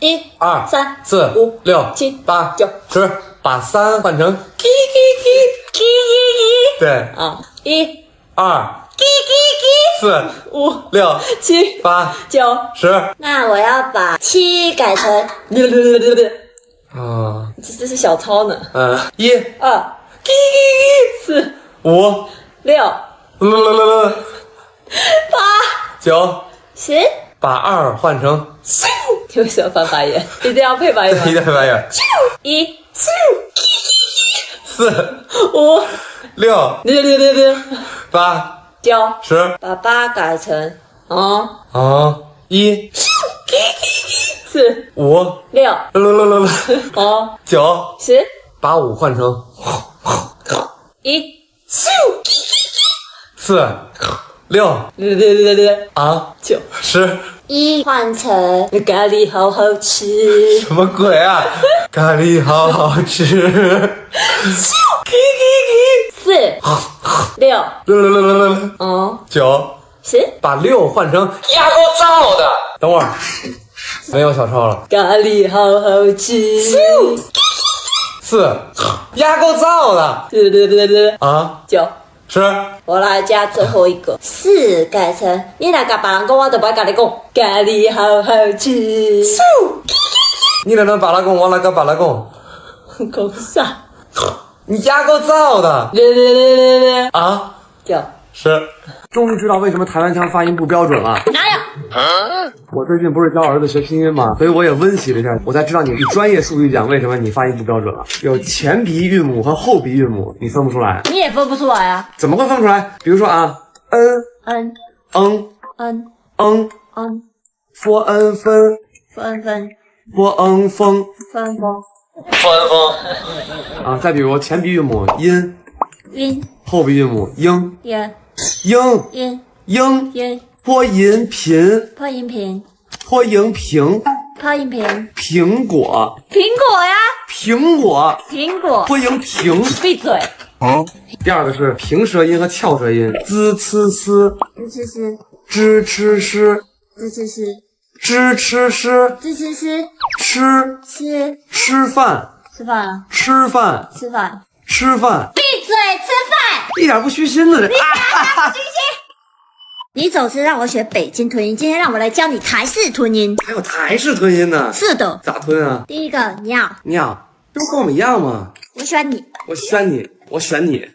1、2、3、4、5、 6、 7、 8、 9、 10，把3换成 k。 对啊，1、 2、4、 5、 6、 7、 8、 9、 10。那我要把7改成啊，这是小抄呢。1、 2、4、 5、 6、 8、 8、 9。 10。把2换成你为什么翻白眼？一定要配白眼吗一？代白眼。 1、 4、 5、 6、 8、 9。 10。把8改成1、 4、 5、 6、 9。 10。把5换成1、 4、6、 9。 10。1换成咖喱好好吃。什么鬼啊？咖喱好好吃。4、6、 9。 10。把6换成压锅造的。等会儿，没有小抄了。咖喱好好吃。4，压锅造的。 9。 10。我来加最后一个4改成你来甲别人讲，我就不爱甲你讲。咖喱好好吃。你来跟巴拉贡，我来跟巴拉贡。讲啥？你压锅造的。 9。10。终于知道为什么台湾腔发音不标准了。哪有？我最近不是教儿子学拼音吗？所以我也温习了一下，我才知道你专业术语讲为什么你发音不标准了。有前鼻韵母和后鼻韵母，你分不出来。你也分不出来啊。怎么会分不出来？比如说啊，嗯嗯嗯嗯嗯，佛恩分分佛恩风分啊。再比如前鼻韵母音，音后鼻韵母英音英音英坡音频破音频坡音平破音频苹果苹果呀苹果苹果。坡音平。闭嘴。第二个是平舌音和翘舌音，滋呲丝吱吱吱吱吃诗吱吱吱吱吃诗吱吱吱吃吃吃饭吃饭啊吃饭吃饭。吃饭，闭嘴吃饭。一点不虚心的。你总是让我学北京吞音，今天让我来教你台式吞音。还有台式吞音呢？是的。咋吞啊？第一个尿，尿，这不跟我们一样吗？我选你，我选你，我选你。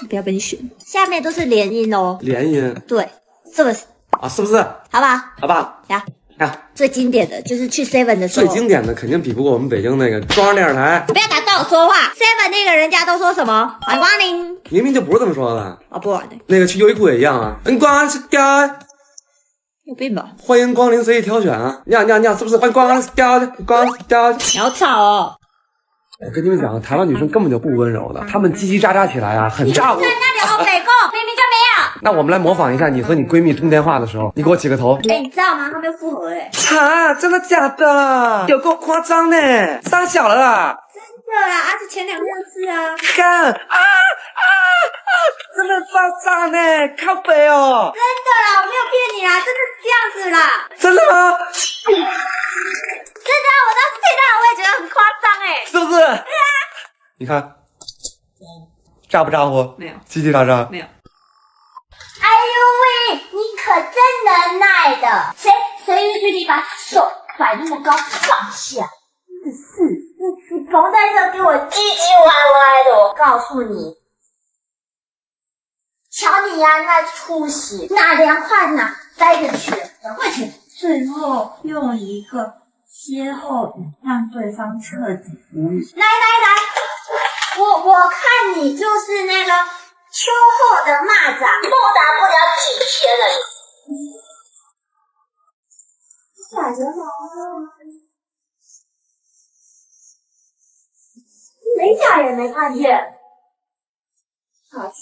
不要被你选。下面都是连音哦。连音对，是不是？啊，是不是？好吧，好吧，呀，呀，最经典的就是去 Seven 的时候，最经典的肯定比不过我们北京那个中央电视台，不要打断我说话。Seven 那个人家都说什么？欢迎光临。明明就不是这么说的。啊，不然呢？那个去优衣库也一样啊。光是掉，有病吧？欢迎光临随意挑选啊。尿尿尿，是不是？欢迎光掉光掉。你好吵哦。我跟你们讲，台湾女生根本就不温柔的，她们叽叽喳喳起来啊，很炸我。在那里欧北共，明明就没有。那我们来模仿一下你和你闺蜜通电话的时候，你给我起个头。哎，你知道吗？他们又复合哎。啊，真的假的？有够夸张呢，撒小了啦！对啊，而且前2天的事啊。看真的爆炸呢，靠北哦！真的啦，我没有骗你啦，真的是这样子啦。真的吗？真的啊，我当时听到我也觉得很夸张哎。是不是？对啊。你看，咋不咋呼？没有。叽叽喳喳？没有。哎呦喂，你可真能耐的！谁允许你把手摆那么高放下？你缝在这给我唧唧歪歪的，我告诉你，瞧你呀、那出息，哪凉快哪待着去，赶快去。最后用一个歇后语让对方彻底无语。来，我看你就是那个秋后的蚂蚱，不打不了几天了。感觉好没假也没看见，哪去？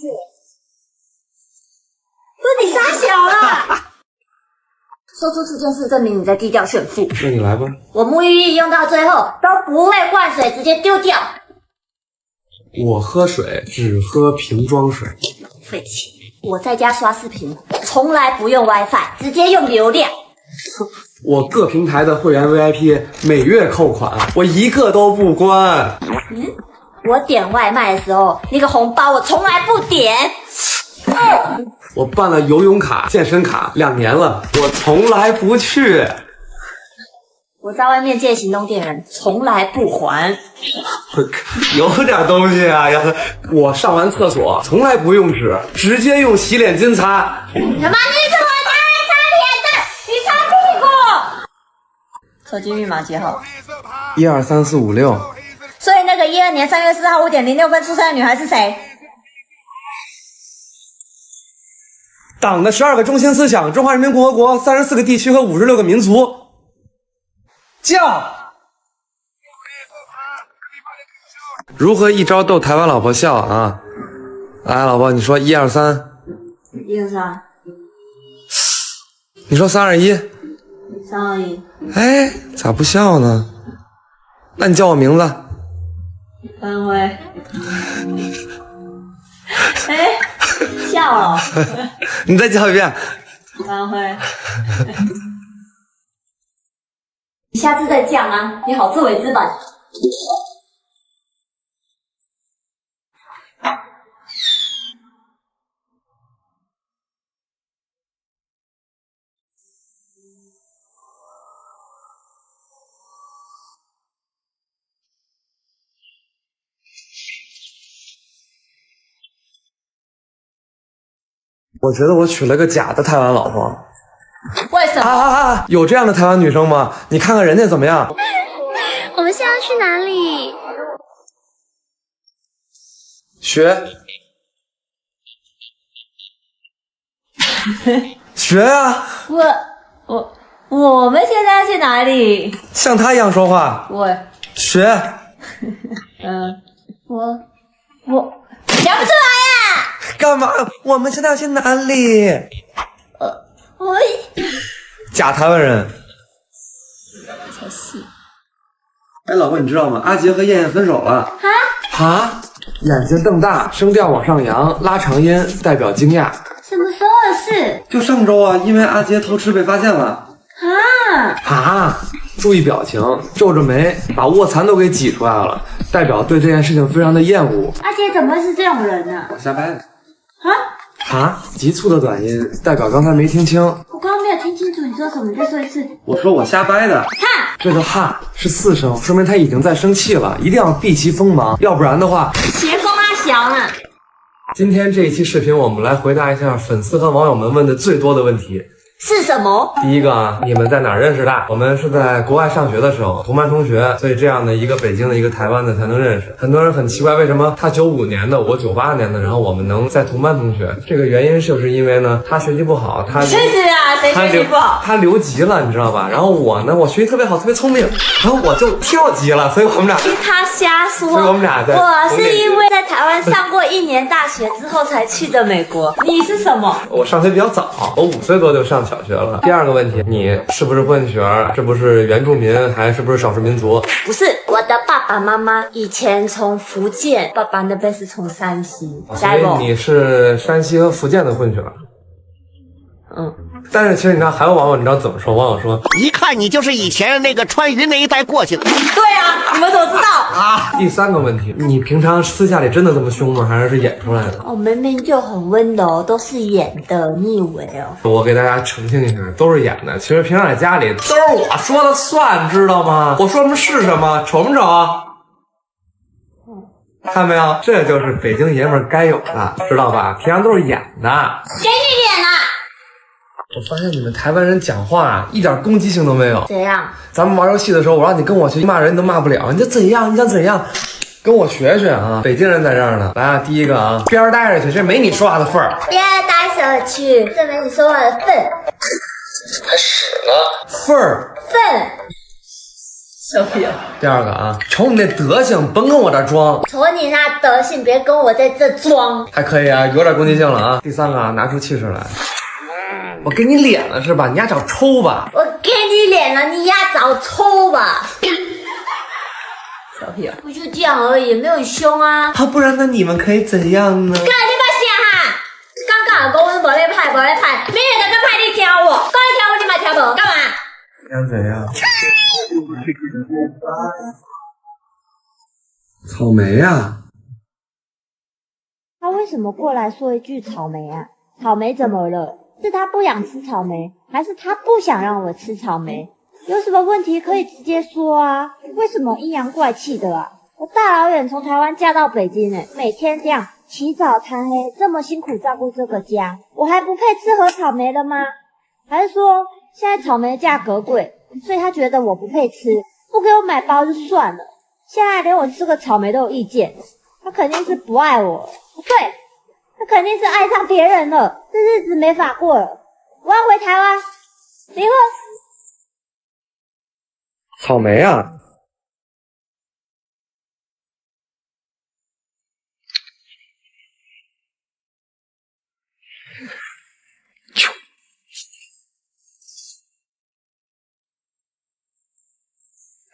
说你傻小了！说出这件事，证明你在低调炫富。那你来吧。我沐浴液用到最后都不会灌水，直接丢掉。我喝水只喝瓶装水。废气！我在家刷视频，从来不用 WiFi，直接用流量。我各平台的会员 VIP 每月扣款，我一个都不关。我点外卖的时候，那个红包我从来不点。我办了游泳卡、健身卡2年了，我从来不去。我在外面借行动电源，从来不还。有点东西啊！我上完厕所从来不用纸，直接用洗脸巾擦。什么？你是我家人擦脸的，你擦屁股。手机密码几号1234566。所以那个12年3月4号5点06分出生的女孩是谁？党的12个中心思想，中华人民共和国34个地区和56个民族。叫如何一招逗台湾老婆笑啊？来，老婆，你说1 2 3。1 2 3。你说3 2 1。3 2 1。哎，咋不笑呢？那你叫我名字。班辉。哎，笑了。你再叫一遍。班辉。你下次再讲啊，你好自为之吧。我觉得我娶了个假的台湾老婆。为什么？有这样的台湾女生吗？你看看人家怎么样？我们现在要去哪里？学啊！我们现在要去哪里？像他一样说话。学。我讲不出来呀！干嘛？我们现在要去哪里？假台湾人。才是。哎，老婆，你知道吗？阿杰和燕燕分手了。眼睛瞪大，声调往上扬，拉长音代表惊讶。什么时候的事？就上周啊，因为阿杰偷吃被发现了。注意表情，皱着眉，把卧蚕都给挤出来了，代表对这件事情非常的厌恶。阿杰怎么会是这种人呢？我瞎掰的。急促的短音代表刚才没听清。我刚刚没有听清楚你说什么，再说一次。我说我瞎掰的。这个是4声，说明他已经在生气了，一定要避其锋芒，要不然的话。邪风阿小呢？今天这一期视频，我们来回答一下粉丝和网友们问的最多的问题。是什么？第一个啊，你们在哪儿认识的？我们是在国外上学的时候，同班同学，所以这样的一个北京的一个台湾的才能认识。很多人很奇怪，为什么他95年的，我98年的，然后我们能在同班同学？这个原因就是因为呢，他学习不好，他确实啊，谁学习不好？他留级了，你知道吧？然后我呢，我学习特别好，特别聪明，然后我就跳级了，所以我们俩。他瞎说。所以我们俩在。我是因为在台湾上过1年大学之后才去的美国。你是什么？我上学比较早，我5岁多就上小学了。第二个问题，你是不是混血？是不是原住民？还是不是少数民族？不是，我的爸爸妈妈以前从福建，爸爸那边是从山西。所以你是山西和福建的混血。但是其实你知道，还有网友你知道怎么说？网友说，一看你就是以前那个川渝那一带过去的。对啊，你们怎么知道？第三个问题，你平常私下里真的这么凶吗？还是演出来的？我明明就很温柔，都是演的，你以为哦？我给大家澄清一下，都是演的。其实平常在家里都是我说了算，知道吗？我说什么是什么，瞅没瞅？看没有？这就是北京爷们儿该有的，知道吧？平常都是演的。谁去演了？我发现你们台湾人讲话一点攻击性都没有。怎样？咱们玩游戏的时候，我让你跟我学，骂人你都骂不了，你这怎样？你想怎样？跟我学学啊！北京人在这儿呢。来啊，第一个啊，边儿待着去，这没你说话的份儿。边儿待着去，这没你说话的份。开始了。份儿。份。小屁啊！第二个啊，瞅你那德行，甭跟我这装。瞅你那德行，别跟我在这装。还可以啊，有点攻击性了啊。第三个啊，拿出气势来。我给你脸了是吧？你丫找抽吧。我给你脸了，你丫找抽吧。小屁啊！不就这样而已，没有很凶啊。不然那你们可以怎样呢？干你把想哈！刚刚公司没在派，明天就跟派你挑我，刚挑我你嘛挑无，干嘛？想怎样？草莓啊！他为什么过来说一句草莓啊？草莓怎么了？是他不想吃草莓，还是他不想让我吃草莓？有什么问题可以直接说啊？为什么阴阳怪气的啊？我大老远从台湾嫁到北京每天这样起早贪黑，这么辛苦照顾这个家，我还不配吃盒草莓了吗？还是说现在草莓价格贵，所以他觉得我不配吃，不给我买包就算了，现在连我吃个草莓都有意见，他肯定是不爱我，不对，他肯定是爱上别人了，这日子没法过了，我要回台湾离婚。草莓啊！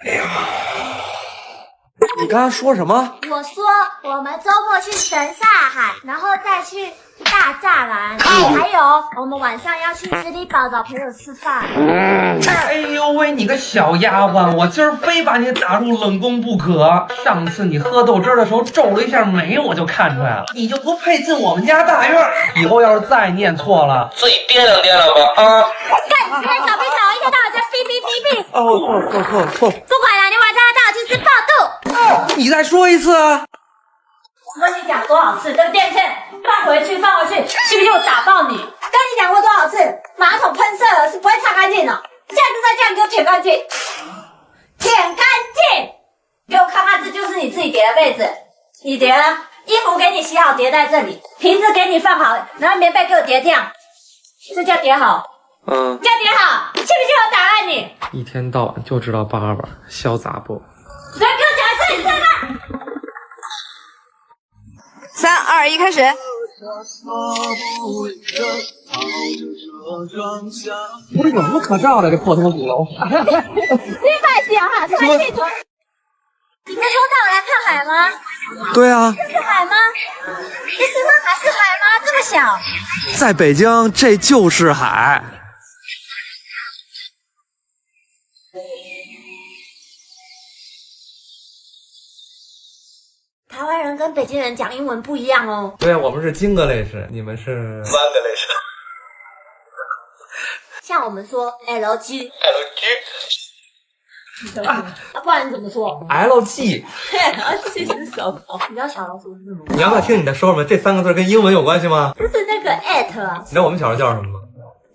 哎呀，你刚才说什么？我说我们周末去神刹海，然后再去大栅栏，还有我们晚上要去十里堡找朋友吃饭。哎呦喂，你个小丫鬟，我今儿非把你打入冷宫不可。上次你喝豆汁的时候皱了一下眉，我就看出来了，你就不配进我们家大院。以后要是再念错了，自己掂量掂量吧啊！干，别吵别吵，一天到晚在哔哔哔哔。错。不管了，你晚上要带我去吃爆肚。你再说一次啊！我跟你讲多少次，这个电线放回去，信不信我打爆你？跟你讲过多少次，马桶喷射了是不会擦干净的，下次再这样给我舔干净，舔干净！给我看看，这就是你自己叠的被子，你叠了，衣服给你洗好叠在这里，瓶子给你放好，然后棉被给我叠这样，这叫叠好。这样叠好，信不信我打烂你？一天到晚就知道叭叭，潇洒不？来，给我讲一次，你再看。3、2、1，开始。不是有什么可照的，这破他妈鼓楼。你快点哈，快记住。你们从岛来看海吗？对啊，这是海吗？这是海是海吗？这么小。在北京这就是海。台湾人跟北京人讲英文不一样哦。对啊，我们是English，你们是Manglish。像我们说 LG， 不然你怎么说 LG。LG 是小老鼠，你知道小老鼠是什么吗？你要不要听你再说说吗？这3个字跟英文有关系吗？不是那个 at 啊。你知道我们小时候叫什么吗？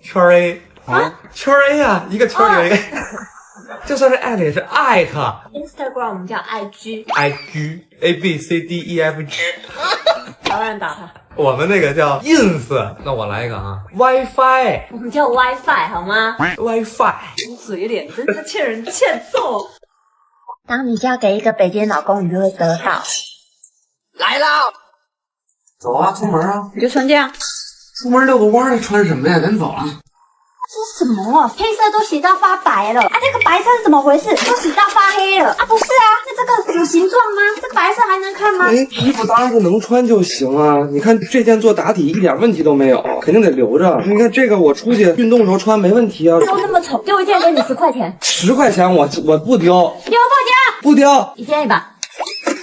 圈 A 啊，圈 A 啊，一个圈里有一个。就算是艾特也是艾特。Instagram 我们叫 IG A B C D E F G。台湾人打他。我们那个叫 ins。那我来一个啊 ，WiFi。我们叫 WiFi 好吗 ？WiFi。嘴脸真是欠人欠揍。当你嫁给一个北京老公，你就会得到。来了，走啊，出门啊！你就穿这样。出门遛个弯儿，穿什么呀？咱走了。这什么啊？黑色都洗到发白了啊！这个白色是怎么回事？都洗到发黑了啊？不是啊，那这个有形状吗？这白色还能看吗？衣服当然是能穿就行啊！你看这件做打底一点问题都没有，肯定得留着。你看这个我出去运动时候穿没问题啊。都那么丑，丢一件给你10块钱。10块钱我不丢。丢不丢？不丢。一件1把。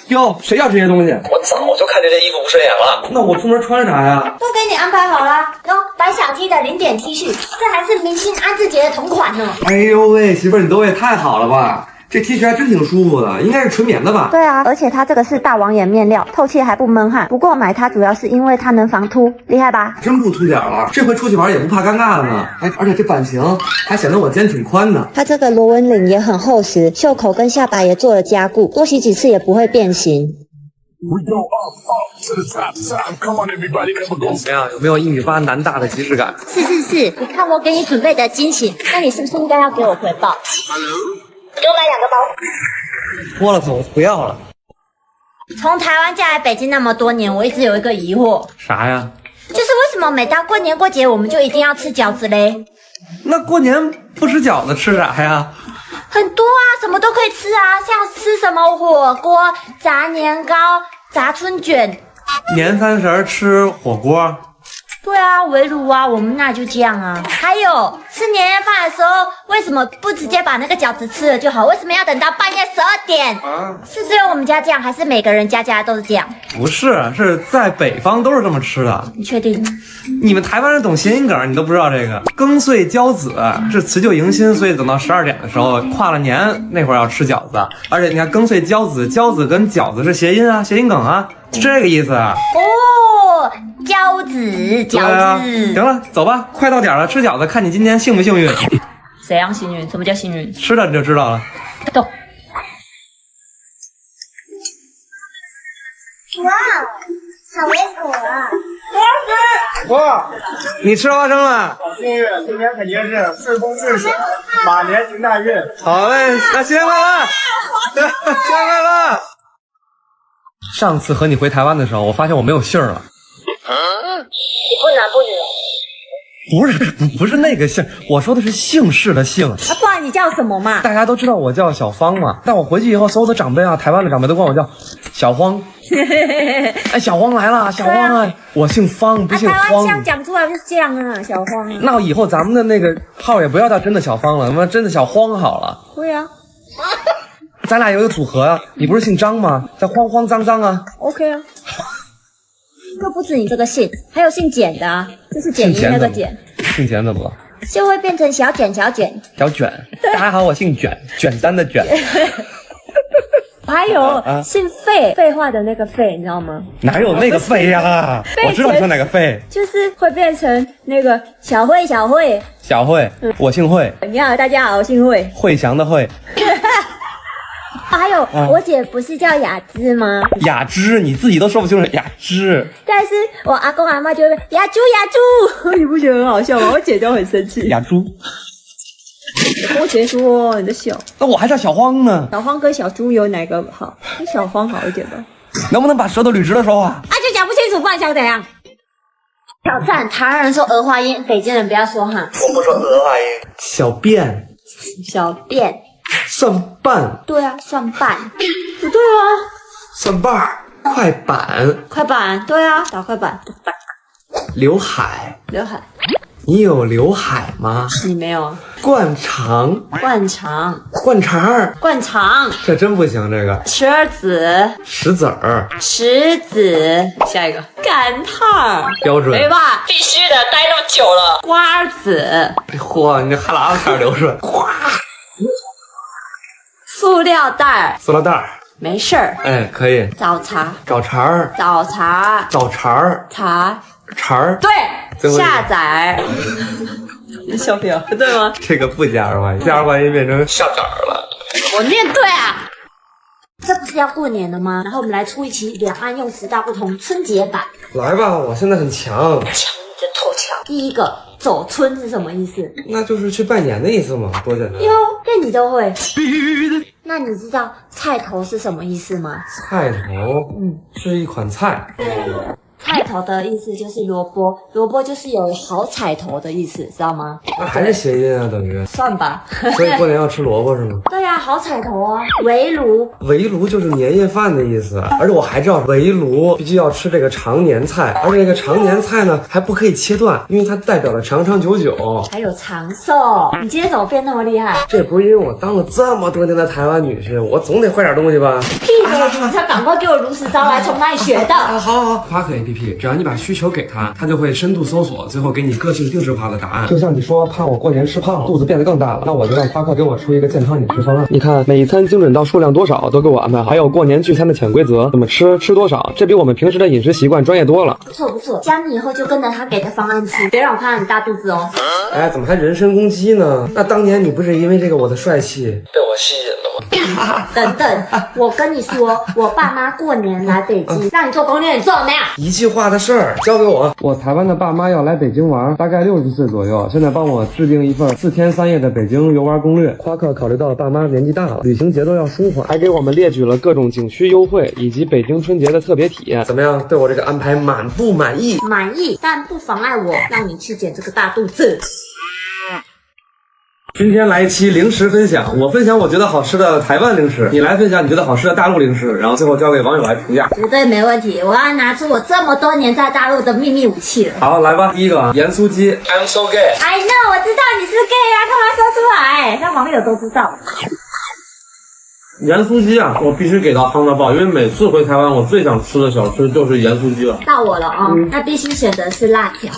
丢，谁要这些东西？我早就看这件衣服不顺眼了。那我出门穿啥呀？都给你安排好了，喏，白小 T 的零点 T 恤，这还是明星安志杰的同款呢。哎呦喂，媳妇儿，你兜也太好了吧！这 T 恤还真挺舒服的，应该是纯棉的吧？对啊，而且它这个是大网眼面料，透气还不闷汗。不过买它主要是因为它能防秃，厉害吧？真不秃点了，这回出去玩也不怕尴尬了呢。哎，而且这版型还显得我肩挺宽的。它这个螺纹领也很厚实，袖口跟下摆也做了加固，多洗几次也不会变形。怎么样？有没有1.8米男大的即视感？是，你看我给你准备的惊喜，那你是不是应该要给我回报？给我买2个包。脱了走，不要了。从台湾嫁来北京那么多年，我一直有一个疑惑，啥呀？就是为什么每到过年过节我们就一定要吃饺子嘞？那过年不吃饺子吃啥呀？很多啊，什么都可以吃啊，像吃什么火锅、炸年糕、炸春卷。年30吃火锅，对啊，围炉啊，我们那就这样啊。还有吃年夜饭的时候，为什么不直接把那个饺子吃了就好？为什么要等到半夜12点？是只有我们家这样，还是每个人家都是这样？不是，是在北方都是这么吃的。你确定？你们台湾人懂谐音梗，你都不知道这个。庚岁交子是辞旧迎新，所以等到12点的时候，跨了年那会儿要吃饺子。而且你看庚岁交子，交子跟饺子是谐音啊，谐音梗啊，是这个意思啊。哦，饺子，饺啊、子。行了，走吧，快到点了，吃饺子，看你今天幸不幸运。怎样幸运？什么叫幸运？吃了你就知道了。走。哇，好维果啊！哇，你吃花生了？好幸运，今天肯定是顺风顺水，马年行大运。好嘞，那新年快乐！新年快乐！上次和你回台湾的时候，我发现我没有姓了。你不男不女？不是那个姓，我说的是姓氏的姓。啊，不然你叫什么嘛？大家都知道我叫小芳嘛，但我回去以后，所有的长辈啊，台湾的长辈都管我叫小荒。哎，小荒来了，小荒啊，我姓方，不姓台湾荒。腔讲出来就是这样啊，小荒啊。那以后咱们的那个号也不要叫真的小芳了，他妈真的小荒好了。对啊。咱俩有一个组合啊，你不是姓张吗？叫慌慌张张啊。OK 啊。又不止你这个姓，还有姓简的啊，就是简易那个简。姓简怎么了？就会变成小卷小卷。小卷。大家好，我姓卷，卷单的卷。还有姓费，废话的那个费，你知道吗？哪有那个费呀？我知道你说哪个费，就是会变成那个小慧小慧。小慧，我姓慧。你好，大家好，我姓慧。慧祥的慧。还有，我姐不是叫雅芝吗？雅芝，你自己都说不清楚雅芝。但是我阿公阿妈就会雅猪雅猪，你不觉得很好笑吗？我姐就很生气。雅猪。我姐说你在笑。那我还叫小荒呢。小荒跟小猪有哪个好？小荒好一点吧。能不能把舌头捋直了说话？啊，就讲不清楚，不然想怎样？挑战，台湾人说儿化音，北京人不要说哈。我不说儿化音。小便。小便。算半。对啊，算半。不对啊。算半儿。快板。快板。对啊，打快板。刘海。刘海。你有刘海吗？你没有啊。灌肠。灌肠。灌肠儿。灌肠。这真不行，这个。石子。石子儿。石子。下一个。感叹。标准。对吧？必须的，待那么久了。瓜子。嚯，你这哈喇子开始流水。哗。塑料袋。塑料袋儿。没事儿。哎，可以。找茬。找茬儿。找茬。找茬儿。茬。茬儿。对。下载。笑屁啊，对吗？这个不加儿化音，加儿化音变成下崽儿了。我念对啊。这不是要过年了吗？然后我们来出一期两岸用词大不同春节版。来吧，我现在很强。强，你真偷强。第一个，走春是什么意思？那就是去拜年的意思嘛，多简单。哟，连你都会。必须的。那你知道菜头是什么意思吗？菜头，是一款菜。菜头的意思就是萝卜，萝卜就是有好彩头的意思，知道吗？那还是谐音啊，等于。算吧。所以过年要吃萝卜是吗？对呀，好彩头啊！围炉，围炉就是年夜饭的意思，而且我还知道围炉必须要吃这个常年菜，而且这个常年菜呢还不可以切断，因为它代表了长长久久，还有长寿。你今天怎么变那么厉害？这不是因为我当了这么多年的台湾女婿，我总得会点东西吧？屁的，你才赶快给我如实招来，从哪里学的？好，Quack APP，只要你把需求给他，他就会深度搜索，最后给你个性定制化的答案。就像你说怕我过年吃胖了，肚子变得更大了，那我就让Quack给我出一个健康饮食方案。你看每一餐精准到数量多少都给我安排好，还有过年聚餐的潜规则，怎么吃多少，这比我们平时的饮食习惯专业多了。不错不错，江你以后就跟着他给的方案吃，别让我看到你大肚子哦。哎，怎么还人身攻击呢？那当年你不是因为这个我的帅气被我吸引了吗？等等，我跟你说，我爸妈过年来北京，让你做攻略，你做了没有？一句话的事儿，交给我。我台湾的爸妈要来北京玩，大概60岁左右，现在帮我制定一份4天3夜的北京游玩攻略。Quack考虑到爸妈年纪大了，旅行节奏要舒缓，还给我们列举了各种景区优惠以及北京春节的特别体验。怎么样？对我这个安排满不满意？满意，但不妨碍我让你去减这个大肚子。今天来一期零食分享，我分享我觉得好吃的台湾零食，你来分享你觉得好吃的大陆零食，然后最后交给网友来评价。绝对没问题，我要拿出我这么多年在大陆的秘密武器了。好，来吧，第一个啊，盐酥鸡 ，I'm so gay。I know， 我知道你是 gay 啊，干嘛说出来？让网友都知道。盐酥鸡啊，我必须给到夯的爆，因为每次回台湾，我最想吃的小吃就是盐酥鸡了。到我了啊、那必须选的是辣条。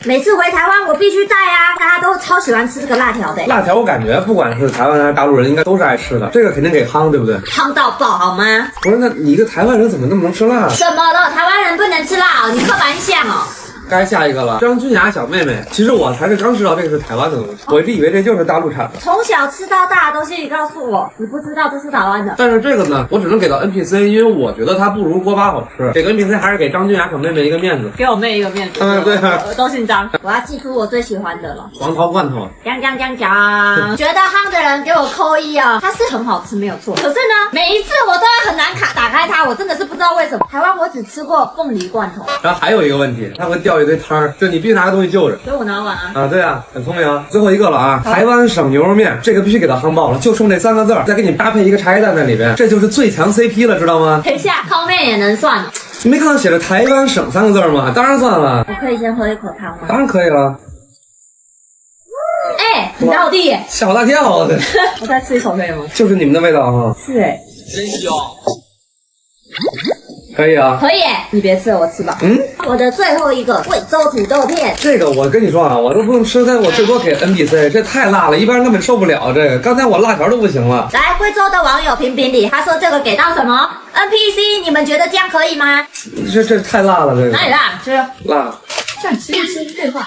每次回台湾我必须带啊，大家都超喜欢吃这个辣条的。辣条我感觉不管是台湾还是大陆人，应该都是爱吃的，这个肯定给夯，对不对？夯到爆好吗？不是，那你一个台湾人怎么那么能吃辣？什么了？台湾人不能吃辣哦？你刻板印象哦。该下一个了，张君雅小妹妹。其实我才是刚知道这个是台湾的东西，我一直以为这就是大陆产的。从小吃到大的东西，你告诉我，你不知道这是台湾的。但是这个呢，我只能给到 NPC， 因为我觉得它不如锅巴好吃。给个 NPC 还是给张君雅小妹妹一个面子，给我妹一个面子。对啊，我都姓张。我要记住我最喜欢的了。黄桃罐头。讲，觉得夯的人给我扣一哦，它是很好吃没有错。可是呢，每一次我都要很难打开它，我真的是不知道为什么。台湾我只吃过凤梨罐头，然后还有一个问题，它会掉一堆汤，就你必须拿个东西就着。所以我拿完啊。啊，对啊，很聪明啊。最后一个了啊，台湾省牛肉面，这个必须给它夯爆了，就剩这3个字儿，再给你搭配一个茶叶蛋在里边，这就是最强 CP 了，知道吗？等一下，泡面也能算。你没看到写着台湾省3个字吗？当然算了，我可以先喝一口汤吗？当然可以了。哎，你到底？吓我大跳啊！我再吃一口可以吗？就是你们的味道哈。是哎，真香。可以啊，可以，你别吃了，我吃吧。我的最后一个贵州土豆片，这个我跟你说啊，我都不用吃，但我最多给 NPC， 这太辣了，一般人根本受不了这个。刚才我辣条都不行了。来，贵州的网友评评理，他说这个给到什么 NPC？ 你们觉得这样可以吗？这太辣了，这个哪里辣？吃，辣。这样吃一吃对话。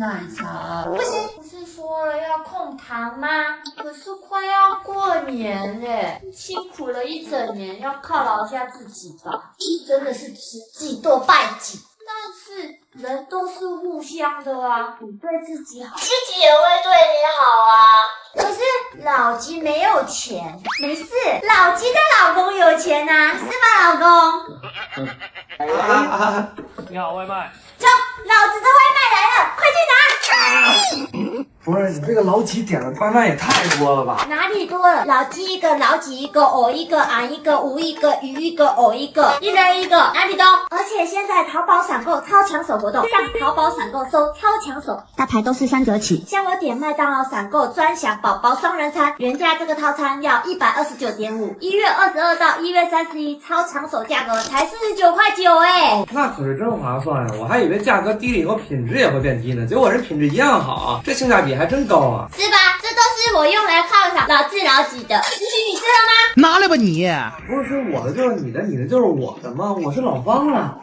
奶茶不行，不是说了要控糖吗？可是快要过年嘞，辛苦了一整年，要犒劳一下自己吧。真的是慈济多拜己，但是人都是互相的啊，你对自己好，自己也会对你好啊。可是老吉没有钱，没事，老吉的老公有钱啊，是吧，老公？你好，外卖。走，老子的外卖来了，快去拿！不是你这个老几点的外卖也太多了吧？哪里多了？老鸡一个，老几一个，藕一个，俺一个，吴一个，鱼一个，藕一个，一人一个，哪里多？而且现在淘宝闪购超抢手活动，上淘宝闪购搜超抢手，大牌都是3折起。像我点麦当劳闪购专享宝宝双人餐，原价这个套餐要129.5，1月22到1月31超抢手价格才49.9哎。那可是真划算呀！我还以为价格低了以后品质也会变低呢，结果人品质一样好，这性价比还真高啊！是吧？这都是我用来犒赏老自老己的。允许你吃了吗？拿来吧你！不是我的就是你的，你的就是我的吗？我是老方啊！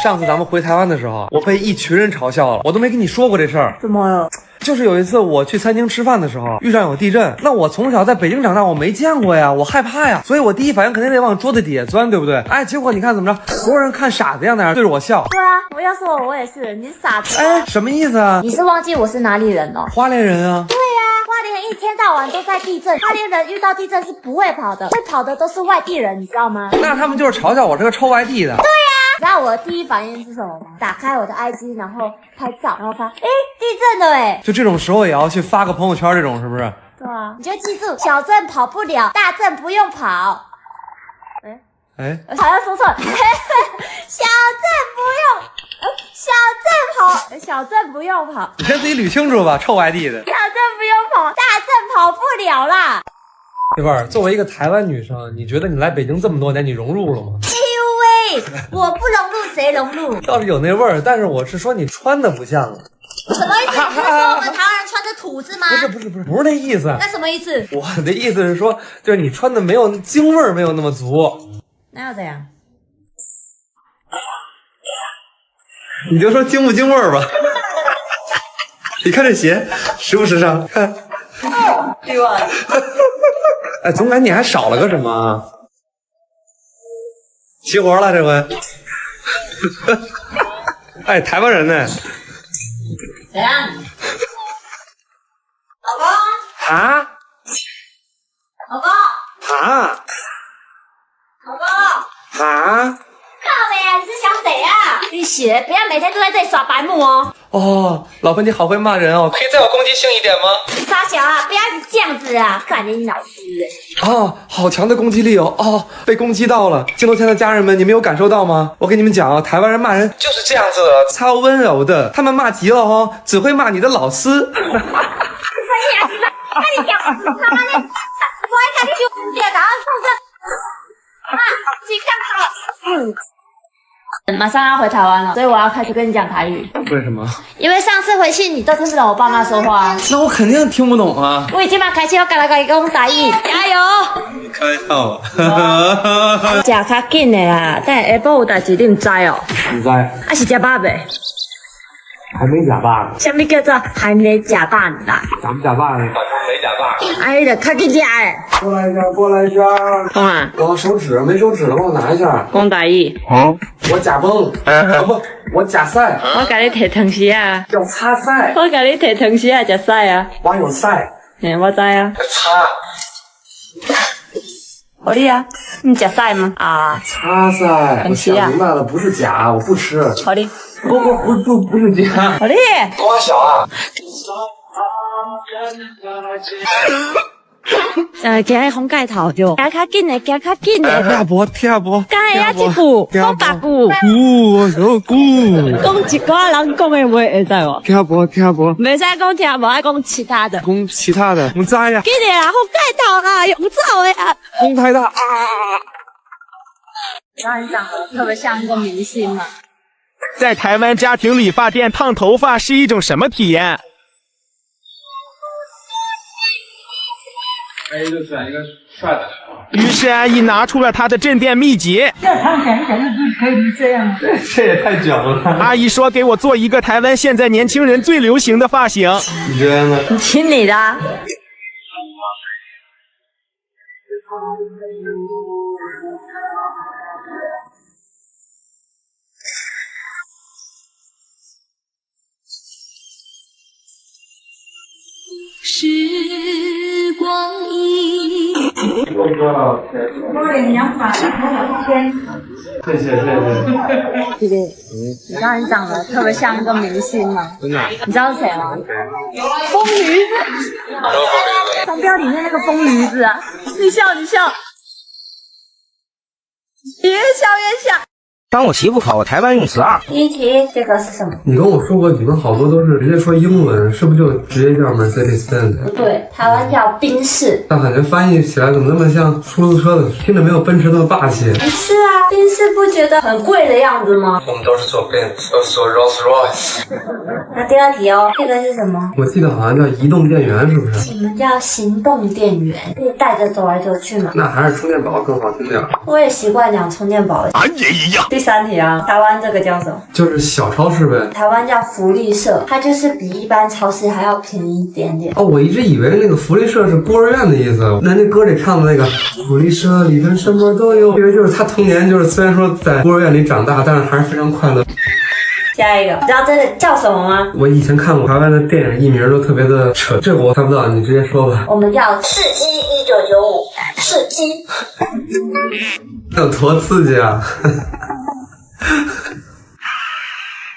上次咱们回台湾的时候，我被一群人嘲笑了，我都没跟你说过这事儿。怎么了？就是有一次我去餐厅吃饭的时候，遇上有地震，那我从小在北京长大，我没见过呀，我害怕呀，所以我第一反应肯定得往桌子底下钻，对不对？哎，结果你看怎么着，所有人看傻子样在那对着我笑。对啊，我要是我也是，你是傻子。哎，什么意思啊？你是忘记我是哪里人了？花莲人啊。对呀，花莲一天到晚都在地震，花莲人遇到地震是不会跑的，会跑的都是外地人，你知道吗？那他们就是嘲笑我这个臭外地的。对呀，你知道我的第一反应是什么吗？打开我的 IG， 然后拍照，然后发，哎，地震了哎！就这种时候也要去发个朋友圈，这种是不是？对啊，你就记住，小震跑不了，大震不用跑。哎，好像说错了，小震不用，小震不用跑，你先自己捋清楚吧，臭外地的。小震不用跑，大震跑不了啦。媳妇儿，作为一个台湾女生，你觉得你来北京这么多年，你融入了吗？哎呦喂，我不融入谁融入？倒是有那味儿，但是我是说你穿的不像。什么意思？你是说我们台湾人穿着土是吗？不是那意思。那什么意思？我的意思是说，就是你穿的没有京味儿，没有那么足。那要怎样？你就说京不京味儿吧。你看这鞋时不时尚？看。对吧？哎，总感觉你还少了个什么啊？齐活了这回。哎，台湾人呢？怎样？老公？啊？老公？啊？老公？啊？靠北啊！你是想谁啊？你每天都在这里耍白目哦。哦，老婆你好会骂人哦，可以再有攻击性一点吗？傻小啊，不要一直这样子啊，感觉你老师哎。哦，好强的攻击力哦！哦，被攻击到了。镜头前的家人们，你们有感受到吗？我跟你们讲啊，台湾人骂人就是这样子的，超温柔的。他们骂急了哦，只会骂你的老师。那你讲，他妈的，我还看你就然后送这啊，自己看好。马上要回台湾了，所以我要开始跟你讲台语。为什么？因为上次回去你都听不懂我爸妈说话。那我肯定听不懂啊！我已经开始要跟你讲台语，加油！开玩笑吧。食较紧的啦，等下下晡有代志你唔知哦。唔知，啊是食饱未？还没假爸呢。什么叫做还没食饱啦？咱们假爸呢？反正没假爸。哎，就较紧食诶。过来一下，过来一下。讲啊，我手指没手指了，帮我拿一下。讲台语。我假崩，不，我假赛，我甲你摕汤匙啊。要擦赛，我甲你摕汤匙啊，食屎啊。我有赛，我知啊。擦。好你啊，你食屎吗？啊，擦赛，我想明白了，不是假，我不吃。好你。不是假。好你。多小啊！今日风盖头就，行较紧的，行较紧的。听无。刚才一句，讲别句。我有句。讲一寡人讲的话会知无？听无。袂使讲听无，爱讲其他的。讲其他的，唔知呀。紧的啦，风盖头啦，用走的啊。风太大啊！然后你长得特别像一个明星嘛。在台湾家庭理发店烫头发是一种什么体验？就选一个帅的。于是安逸拿出了她的镇店秘籍。要烫短就可以这样。这也太屌了。阿姨说给我做一个台湾现在年轻人最流行的发型。你觉得呢？听你的啊。时光一谢谢。弟弟，你知道你长得特别像一个明星吗？真的？你知道是谁吗？疯驴子。商标里面那个疯驴子啊！你笑，越笑越像。当我媳妇考台湾用词2。第一题，这个是什么？你跟我说过，你们好多都是直接说英文，是不是就直接叫 Mercedes-Benz？不对，台湾叫宾士。但感觉翻译起来怎么那么像出租车的？听着没有奔驰那么霸气。不是啊，宾士不觉得很贵的样子吗？我们都是做 Benz，都是做 Rolls-Royce。那第二题哦，这个是什么？我记得好像叫移动电源，是不是？什么叫行动电源？可以带着走来走去吗？那还是充电宝更好听点。我也习惯讲充电宝。俺也一样。第三题啊，台湾这个叫什么？就是小超市呗。台湾叫福利社，它就是比一般超市还要便宜一点点。哦，我一直以为那个福利社是孤儿院的意思。那歌里唱的那个福利社里边什么都有，因为就是他童年就是虽然说在孤儿院里长大，但是还是非常快乐。下一个，你知道这个叫什么吗？我以前看过台湾的电影，译名都特别的扯，这个我猜不到，你直接说吧。我们叫刺激1995，刺激。有多刺激啊！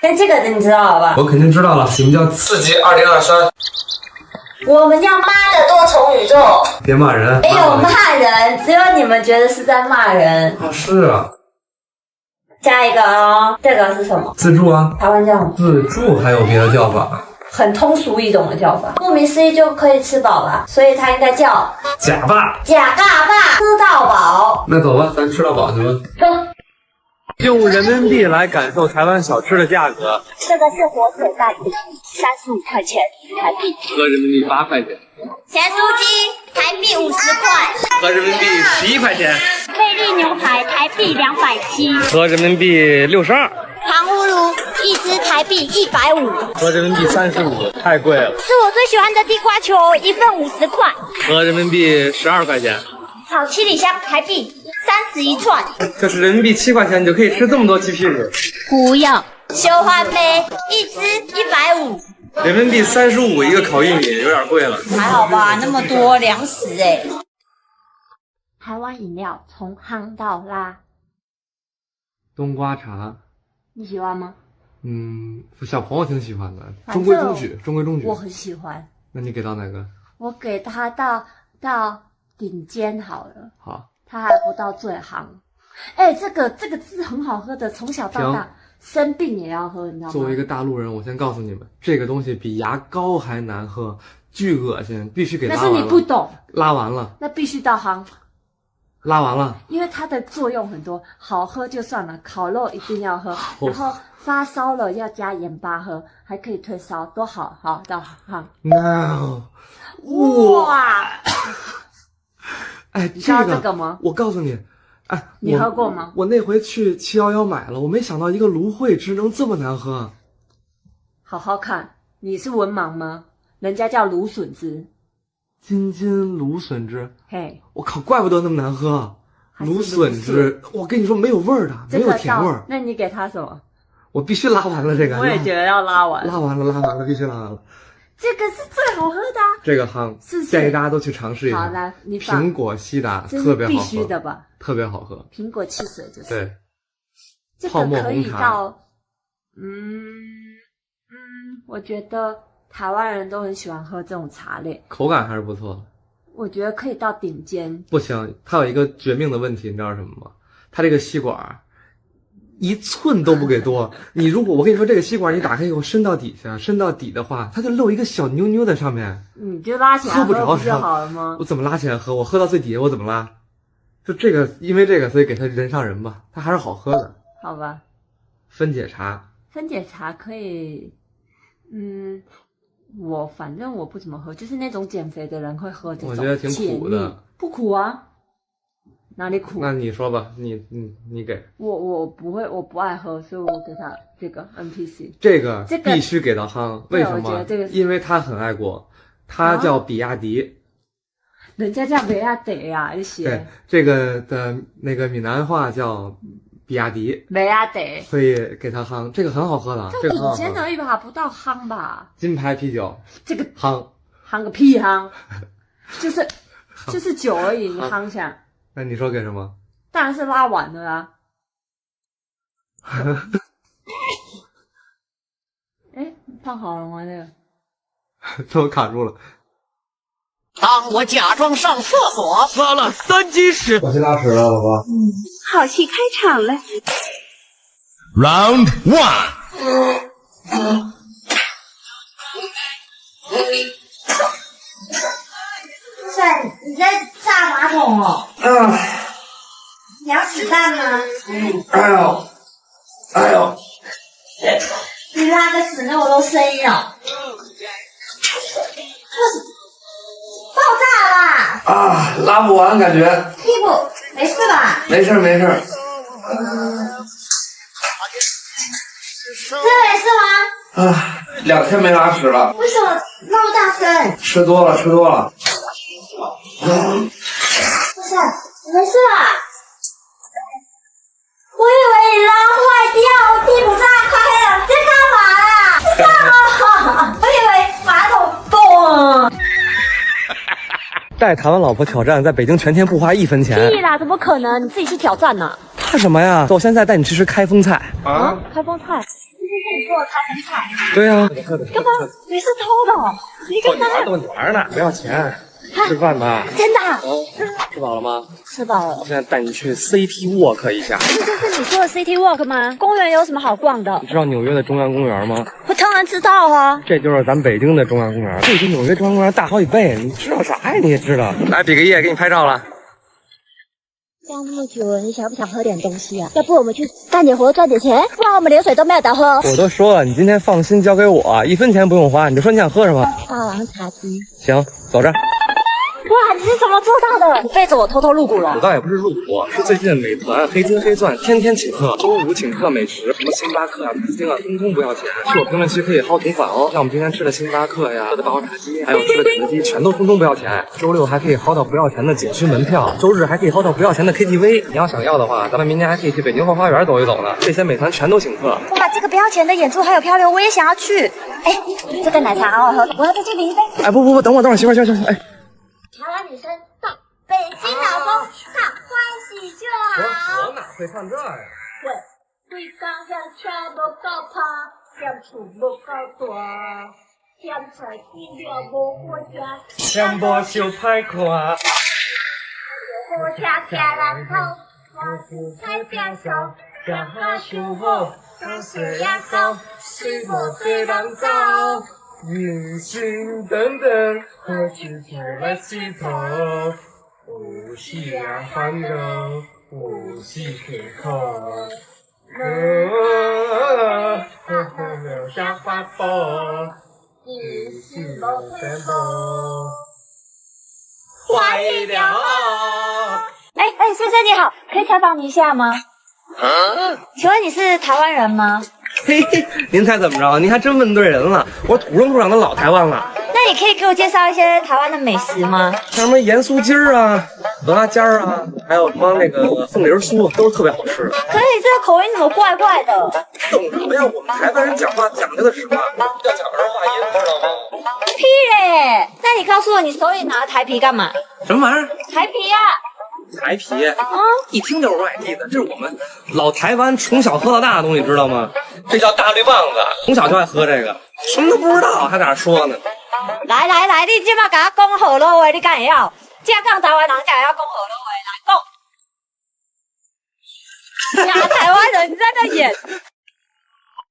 那这个你知道了吧？我肯定知道了，你们叫刺激2023。我们叫妈的多重宇宙。别骂人。没有骂人，只有你们觉得是在骂人。啊，是啊。下一个哦，这个是什么？自助啊。台湾叫什么？自助还有别的叫法？很通俗易懂的叫法，顾名思义就可以吃饱了，所以它应该叫假爸。假大爸，吃到饱。那走吧，咱吃到饱去吧。走。用人民币来感受台湾小吃的价格。这个是火腿蛋饼，35块钱台币，合人民币8块钱。咸酥鸡台币50块，合人民币11块钱。贝利牛排台币270，合人民币62。糖葫芦一只台币150，合人民币35，太贵了。是我最喜欢的地瓜球，一份50块。合人民币12块钱。炒七里香台币31串，这是人民币7块钱，你就可以吃这么多鸡屁股。不要。修花杯一只150，人民币35一个烤玉米，有点贵了。还好吧，那么多粮食哎。台湾饮料从夯到拉，冬瓜茶，你喜欢吗？小朋友挺喜欢的，中规中矩，中规中矩。我很喜欢。那你给到哪个？我给他到顶尖好了。好，他还不到最行。哎，这个字很好喝的，从小到大生病也要喝，你知道吗？作为一个大陆人，我先告诉你们，这个东西比牙膏还难喝，巨恶心，必须给拉完了。但是你不懂，拉完了，那必须到行。拉完了，因为它的作用很多，好喝就算了，烤肉一定要喝，然后发烧了要加盐巴喝，还可以退烧，多好，好到行。No， 哇！哎，你知道这个吗？我告诉你，哎，你喝过吗？我那回去711买了，我没想到一个芦荟汁能这么难喝。好好看，你是文盲吗？人家叫芦笋汁。津津芦笋汁，嘿，我靠，怪不得那么难喝。芦笋汁，我跟你说没有味儿的，没有甜味儿。那你给他什么？我必须拉完了这个。我也觉得要拉完。拉完了，必须拉完了。这个是最好喝的。这个汤建议大家都去尝试一下。好，来，你苹果西打特别好喝，必须的吧？特别好喝。苹果汽水就是。对。这个可以到，我觉得台湾人都很喜欢喝这种茶类，口感还是不错的。我觉得可以到顶尖。不行，它有一个绝命的问题，你知道什么吗？它这个吸管1寸都不给多。你如果我跟你说这个吸管你打开以后伸到底下，伸到底的话，它就漏一个小妞妞在上面。你就拉起来喝不就好了吗？我怎么拉起来喝？我喝到最底下我怎么拉？就这个，因为这个所以给它人上人吧，它还是好喝的。好吧。分解茶。分解茶可以，反正我不怎么喝，就是那种减肥的人会喝这种。我觉得挺苦的。不苦啊，哪里苦？那你说吧，你给。我不会，我不爱喝，所以我给他这个 NPC。这个必须给到夯，为什么？因为他很爱国，他叫比亚迪。人家叫比亚迪呀，你写。对，这个的那个闽南话叫比亚迪。比亚迪。所以给他夯，这个很好喝的，这个很好喝。顶尖而已吧，不到夯吧。金牌啤酒。这个夯个屁夯，就是酒而已，你夯起来。那你说给什么？当然是拉完了啦。哎，放好了吗？这个？被我卡住了。当我假装上厕所，拉了3斤屎。我去拉屎了，老婆。好戏开场了。Round 1。你在炸马桶哦？你要屎蛋吗？哎呦！你拉个屎那么多声音哦！爆炸啦！啊，拉不完感觉。屁股没事吧？没事。真没事吗？2天没拉屎了。为什么那么大声？吃多了。不是，你没事吧？我以为你拉坏掉，屁股炸开了，在干嘛啦？我以为马桶洞。带台湾老婆挑战，在北京全天不花1分钱。屁啦，怎么可能？你自己去挑战呢？怕什么呀？走，我现在带你吃开封菜。啊？开封菜？这是你做的开封菜？对呀。干嘛？你是偷的？你干嘛？逗你玩呢，不要钱。吃饭吧。真的？吃饱了吗？吃饱了。我现在带你去 City Walk 一下。这就是你说的 City Walk 吗？公园有什么好逛的？你知道纽约的中央公园吗？我当然知道啊。这就是咱北京的中央公园，这比纽约中央公园大好几倍。你知道啥呀？你也知道。来比个耶，给你拍照了。站那么久了，你想不想喝点东西啊？要不我们去干点活赚点钱，不然我们连水都没有得喝。我都说了，你今天放心交给我，1分钱不用花。你就说你想喝什么？霸王茶姬。行，走着。哇，你是怎么做到的？你背着我偷偷入股了？我倒也不是入股，是最近美团黑金黑钻天天请客，周5请客美食，什么星巴克啊、普京啊，通通不要钱。去我评论区可以薅同款哦，像我们今天吃的星巴克呀、喝的霸王茶姬，还有吃的肯德基，全都通通不要钱。周6还可以薅到不要钱的景区门票，周日还可以薅到不要钱的 KTV。你要想要的话，咱们明年还可以去北京后花园走一走呢。这些美团全都请客。哇，这个不要钱的演出还有漂流，我也想要去。哎，这个奶茶好好喝，我要再去领一杯。哎，不，等会儿，媳妇，哎。台湾女生到北京老公唱欢喜就好。我哪会唱这呀？会，会刚下全部都怕。相处无够大，咸菜煮了无好食，咸无小歹看。好吃吃人头，我是菜饼烧，吃好想好，糖水也高，水无对人走。人生短短，何时才来洗头？有时啊烦恼，有时辛苦。留下法宝，一世无颠簸。坏了！先生你好，可以采访你一下吗？请问你是台湾人吗？嘿嘿，您猜怎么着？您还真问对人了，我土生土长的老台湾了。那你可以给我介绍一些台湾的美食吗？像什么盐酥鸡儿啊、鹅啊尖儿啊，还有什么那个凤梨酥，都是特别好吃的。可是你这个口音怎么怪怪的？懂什么呀？我们台湾人讲话讲究的是什么？要讲儿化音，知道吗？屁嘞！那你告诉我，你手里拿的台皮干嘛？什么玩意儿？台皮呀、台皮，一听就是外地的，这是我们老台湾从小喝到大的东西，知道吗？这叫大绿棒子，从小就爱喝这个，什么都不知道还在那说呢。来，你即马甲我讲好了话，你敢会晓？这讲台湾人才会晓讲好了话，来讲。假台湾人，你在那演。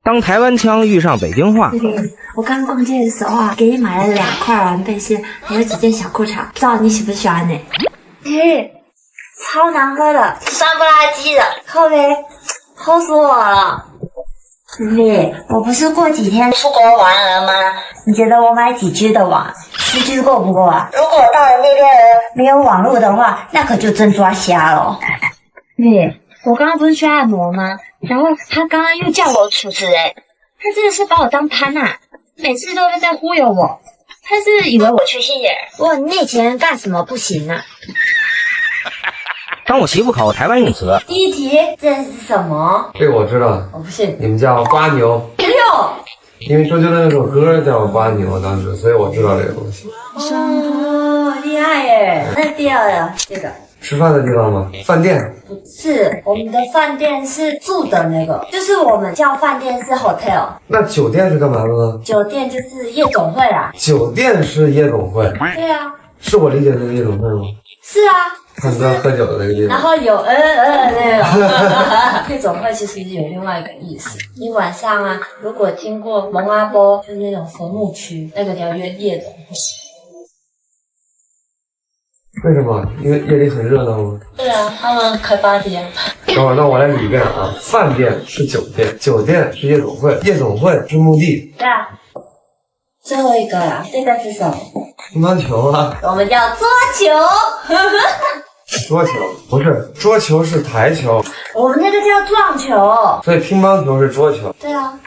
当台湾腔遇上北京话，我刚逛街的时候啊，给你买了2块玩背心，还有几件小裤衩，不知道你喜不喜欢呢？超难喝的，酸不拉几的，靠呗，齁死我了。我不是过几天出国玩了吗？你觉得我买几 G 的网？10 G 够不够啊？如果到了那边没有网络的话，那可就真抓瞎了。我刚刚不是去按摩吗？然后他刚刚又叫我出资他真的是把我当潘啊，每次都是在忽悠我。他是以为我缺心眼儿，问你以前干什么不行啊？当我媳妇考台湾用词。第一题，这是什么？这个我知道，我不信。你们叫瓜牛。因为周杰伦那首歌叫《瓜牛》，当时，所以我知道这个东西。哦，厉害耶！那第二个，这个吃饭的地方吗？饭店？不是，我们的饭店是住的那个，就是我们叫饭店是 hotel。那酒店是干嘛的呢？酒店就是夜总会啦。酒店是夜总会？对啊。是我理解的那个夜总会吗？是啊。唱歌喝酒的那个夜总会。然后有那个夜总会其实有另外一个意思。你晚上啊，如果经过蒙阿波，就是那种坟墓区，那个叫夜总会。为什么？因为夜里很热闹吗？对啊，他们开party啊。等会儿，那我来捋一遍啊。饭店是酒店，酒店是夜总会，夜总会是墓地。对啊。最后一个啦，这个是什么？乒乓球啊。我们叫桌球。桌球不是，桌球是台球。我们那个叫撞球。所以乒乓球是桌球。对啊。